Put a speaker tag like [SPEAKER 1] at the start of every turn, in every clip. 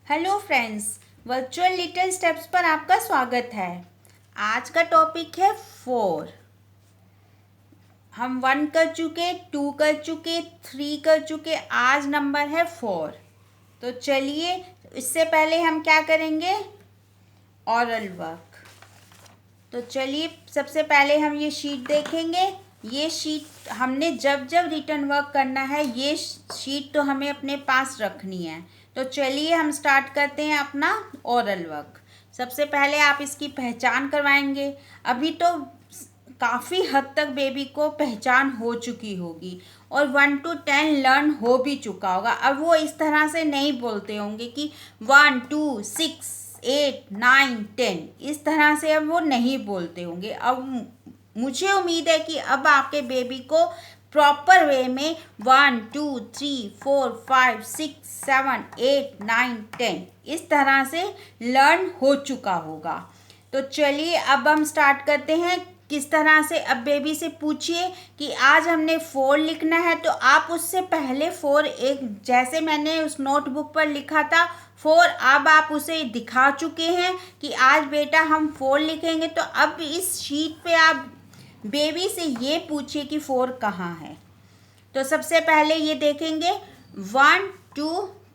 [SPEAKER 1] Hello friends, virtual little steps पर आपका स्वागत है। आज का टॉपिक है 4। हम 1 कर चुके, 2 कर चुके, 3 कर चुके, आज नंबर है 4। तो चलिए, इससे पहले हम क्या करेंगे, ऑरल वर्क। तो चलिए, सबसे पहले हम ये शीट देखेंगे। ये शीट हमने जब जब रिटन वर्क करना है, ये शीट तो हमें अपने पास रखनी है। तो चलिए हम स्टार्ट करते हैं अपना ओरल वर्क। सबसे पहले आप इसकी पहचान करवाएंगे। अभी तो काफ़ी हद तक बेबी को पहचान हो चुकी होगी और 1 to 10 लर्न हो भी चुका होगा। अब वो इस तरह से नहीं बोलते होंगे कि 1 2 6 8 9 10, इस तरह से अब वो नहीं बोलते होंगे। अब मुझे उम्मीद है कि अब आपके बेबी को प्रॉपर वे में 1 2 3 4 5 6 7 8 9 10 इस तरह से लर्न हो चुका होगा। तो चलिए अब हम स्टार्ट करते हैं। किस तरह से, अब बेबी से पूछिए कि आज हमने 4 लिखना है, तो आप उससे पहले 4 एक जैसे मैंने उस नोटबुक पर लिखा था 4, अब आप उसे दिखा चुके हैं कि आज बेटा हम 4 लिखेंगे। तो अब इस शीट पे आप बेबी से ये पूछिए कि 4 कहाँ है। तो सबसे पहले ये देखेंगे 1 2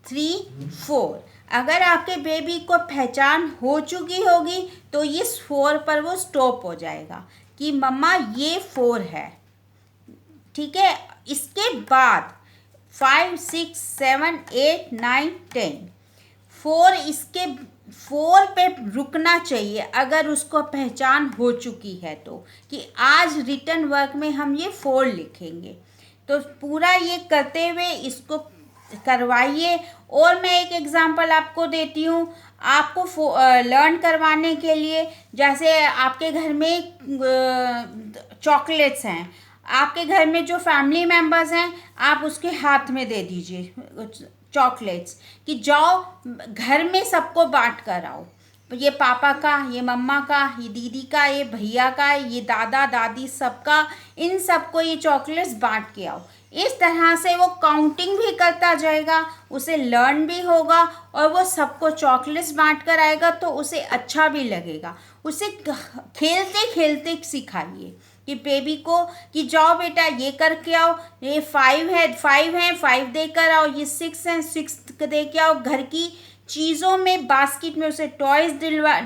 [SPEAKER 1] 3 4। अगर आपके बेबी को पहचान हो चुकी होगी तो इस 4 पर वो स्टॉप हो जाएगा कि मम्मा ये 4 है। ठीक है, इसके बाद 5 6 7 8 9 10 4, इसके 4 पे रुकना चाहिए अगर उसको पहचान हो चुकी है तो, कि आज रिटन वर्क में हम ये 4 लिखेंगे। तो पूरा ये करते हुए इसको करवाइए। और मैं एक एग्जांपल आपको देती हूँ, आपको लर्न करवाने के लिए। जैसे आपके घर में चॉकलेट्स हैं, आपके घर में जो फैमिली मेम्बर्स हैं, आप उसके हाथ में दे दीजिए चॉकलेट्स कि जाओ घर में सबको बांट कर आओ। ये पापा का, ये मम्मा का, ये दीदी का, ये भैया का, ये दादा दादी सबका, इन सबको ये चॉकलेट्स बांट के आओ। इस तरह से वो काउंटिंग भी करता जाएगा, उसे लर्न भी होगा और वो सबको चॉकलेट्स बांट कर आएगा तो उसे अच्छा भी लगेगा। उसे खेलते खेलते सिखाइए कि बेबी को कि जाओ बेटा ये करके आओ, ये 5 है 5 देकर आओ, ये 6 है 6 दे के आओ। घर की चीज़ों में बास्केट में उसे टॉयज़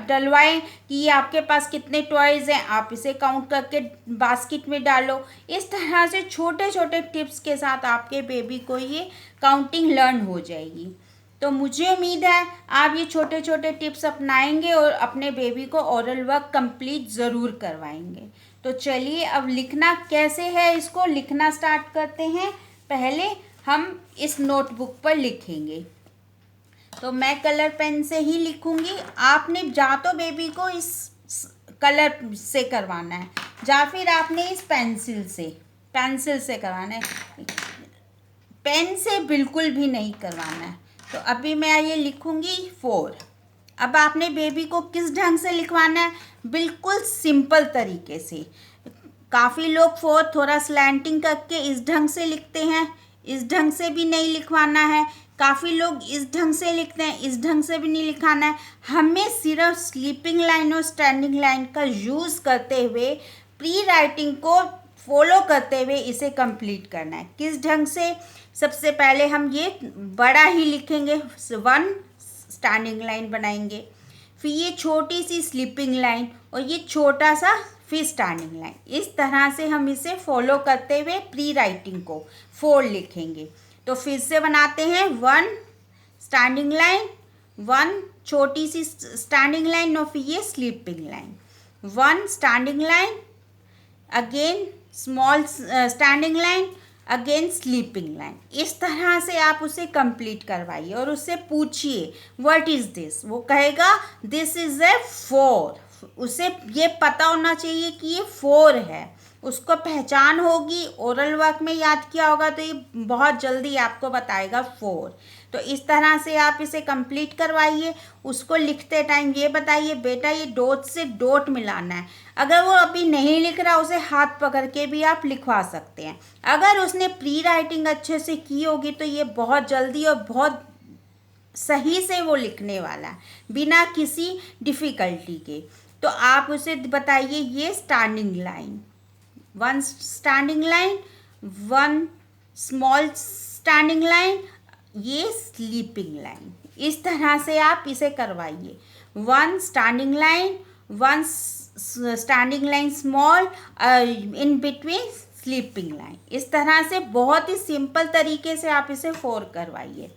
[SPEAKER 1] डलवाएं कि ये आपके पास कितने टॉयज़ हैं, आप इसे काउंट करके बास्केट में डालो। इस तरह से छोटे छोटे टिप्स के साथ आपके बेबी को ये काउंटिंग लर्न हो जाएगी। तो मुझे उम्मीद है आप ये छोटे छोटे टिप्स अपनाएंगे और अपने बेबी को ओरल वर्क कंप्लीट ज़रूर करवाएंगे। तो चलिए अब लिखना कैसे है, इसको लिखना स्टार्ट करते हैं। पहले हम इस नोटबुक पर लिखेंगे। तो मैं कलर पेन से ही लिखूंगी। आपने या तो बेबी को इस कलर से करवाना है या फिर आपने इस पेंसिल से करवाना है। पेन से बिल्कुल भी नहीं करवाना है। तो अभी मैं ये लिखूंगी 4। अब आपने बेबी को किस ढंग से लिखवाना है, बिल्कुल सिंपल तरीके से। काफ़ी लोग 4 थोड़ा स्लैंटिंग करके इस ढंग से लिखते हैं, इस ढंग से भी नहीं लिखवाना है। काफ़ी लोग इस ढंग से लिखते हैं, इस ढंग से भी नहीं लिखाना है। हमें सिर्फ स्लीपिंग लाइन और स्टैंडिंग लाइन का यूज़ करते हुए प्री राइटिंग को फॉलो करते हुए इसे कंप्लीट करना है। किस ढंग से, सबसे पहले हम ये बड़ा ही लिखेंगे, 1 स्टैंडिंग लाइन बनाएंगे, फिर ये छोटी सी स्लीपिंग लाइन और ये छोटा सा फिर स्टैंडिंग लाइन। इस तरह से हम इसे फॉलो करते हुए प्री राइटिंग को 4 लिखेंगे। तो फिर से बनाते हैं, 1 स्टैंडिंग लाइन, 1 छोटी सी स्टैंडिंग लाइन और फिर ये sleeping line, 1 standing line, again small standing line, again sleeping line. इस तरह से आप उसे कंप्लीट करवाइए और उससे पूछिए व्हाट इज़ दिस। वो कहेगा दिस इज़ ए 4। उसे ये पता होना चाहिए कि ये 4 है, उसको पहचान होगी। ओरल वर्क में याद किया होगा तो ये बहुत जल्दी आपको बताएगा 4। तो इस तरह से आप इसे कंप्लीट करवाइए। उसको लिखते टाइम ये बताइए बेटा ये डॉट से डॉट मिलाना है। अगर वो अभी नहीं लिख रहा, उसे हाथ पकड़ के भी आप लिखवा सकते हैं। अगर उसने प्री राइटिंग अच्छे से की होगी तो ये बहुत जल्दी और बहुत सही से वो लिखने वाला है बिना किसी डिफ़िकल्टी के। तो आप उसे बताइए ये standing line, one standing line, one small standing line, ये स्लीपिंग लाइन। इस तरह से आप इसे करवाइए, one standing line, one standing line small, in between sleeping line. इस तरह से बहुत ही सिंपल तरीके से आप इसे 4 करवाइए।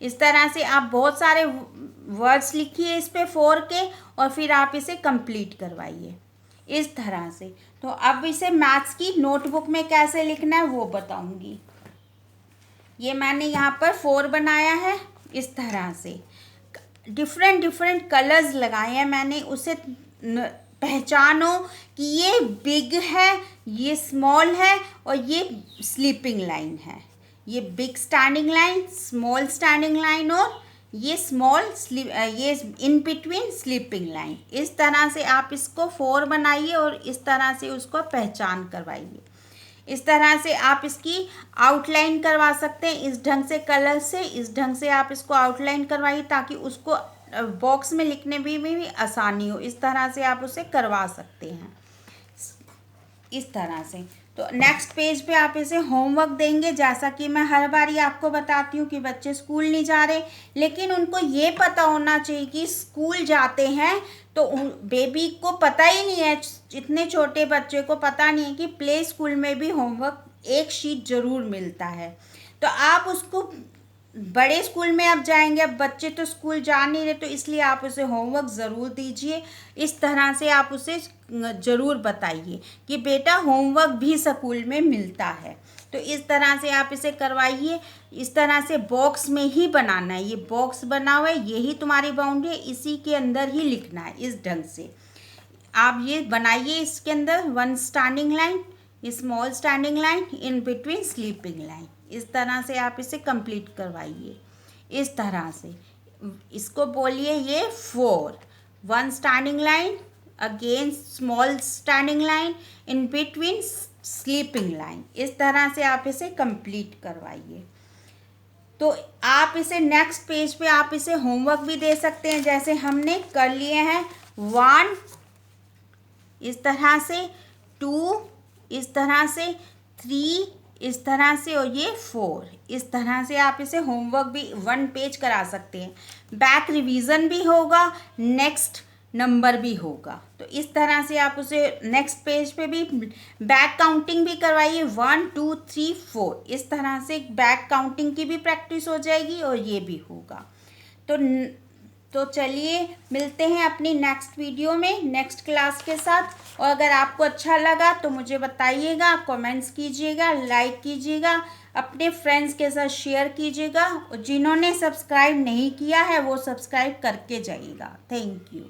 [SPEAKER 1] इस तरह से आप बहुत सारे वर्ड्स लिखिए इस पे 4 के, और फिर आप इसे कंप्लीट करवाइए इस तरह से। तो अब इसे मैथ्स की नोटबुक में कैसे लिखना है वो बताऊंगी। ये मैंने यहाँ पर 4 बनाया है इस तरह से, डिफरेंट डिफरेंट कलर्स लगाए हैं मैंने, उसे पहचानो कि ये बिग है, ये स्मॉल है, और ये स्लीपिंग लाइन है। ये big standing line, small standing line, और ये स्मॉल ये इन बिटवीन स्लीपिंग लाइन। इस तरह से आप इसको 4 बनाइए और इस तरह से उसको पहचान करवाइए। इस तरह से आप इसकी आउटलाइन करवा सकते हैं, इस ढंग से कलर से, इस ढंग से आप इसको आउटलाइन करवाइए ताकि उसको बॉक्स में लिखने में भी आसानी हो। इस तरह से आप उसे करवा सकते हैं इस तरह से। तो नेक्स्ट पेज पे आप इसे होमवर्क देंगे। जैसा कि मैं हर बारी आपको बताती हूँ कि बच्चे स्कूल नहीं जा रहे, लेकिन उनको ये पता होना चाहिए कि स्कूल जाते हैं तो बेबी को पता ही नहीं है, इतने छोटे बच्चे को पता नहीं है कि प्ले स्कूल में भी होमवर्क एक शीट ज़रूर मिलता है। तो आप उसको, बड़े स्कूल में अब जाएंगे, अब बच्चे तो स्कूल जा नहीं रहे, तो इसलिए आप उसे होमवर्क ज़रूर दीजिए। इस तरह से आप उसे ज़रूर बताइए कि बेटा होमवर्क भी स्कूल में मिलता है। तो इस तरह से आप इसे करवाइए। इस तरह से बॉक्स में ही बनाना है, ये बॉक्स बना हुआ है, यही तुम्हारी बाउंड्री है, इसी के अंदर ही लिखना है। इस ढंग से आप ये बनाइए, इसके अंदर one standing line, small standing line, in between sleeping line. इस तरह से आप इसे कंप्लीट करवाइए। इस तरह से इसको बोलिए ये 4, one standing line, again small standing line, in between sleeping line. इस तरह से आप इसे कंप्लीट करवाइए। तो आप इसे नेक्स्ट पेज पे आप इसे होमवर्क भी दे सकते हैं, जैसे हमने कर लिए हैं 1 इस तरह से, 2 इस तरह से, 3 इस तरह से, और ये 4 इस तरह से। आप इसे होमवर्क भी 1 पेज करा सकते हैं, बैक रिवीजन भी होगा, नेक्स्ट नंबर भी होगा। तो इस तरह से आप उसे नेक्स्ट पेज पे भी बैक काउंटिंग भी करवाइए, 1 2 3 4। इस तरह से बैक काउंटिंग की भी प्रैक्टिस हो जाएगी और ये भी होगा। तो चलिए मिलते हैं अपनी नेक्स्ट वीडियो में नेक्स्ट क्लास के साथ। और अगर आपको अच्छा लगा तो मुझे बताइएगा, कमेंट्स कीजिएगा, लाइक कीजिएगा, अपने फ्रेंड्स के साथ शेयर कीजिएगा, और जिन्होंने सब्सक्राइब नहीं किया है वो सब्सक्राइब करके जाइएगा। Thank you.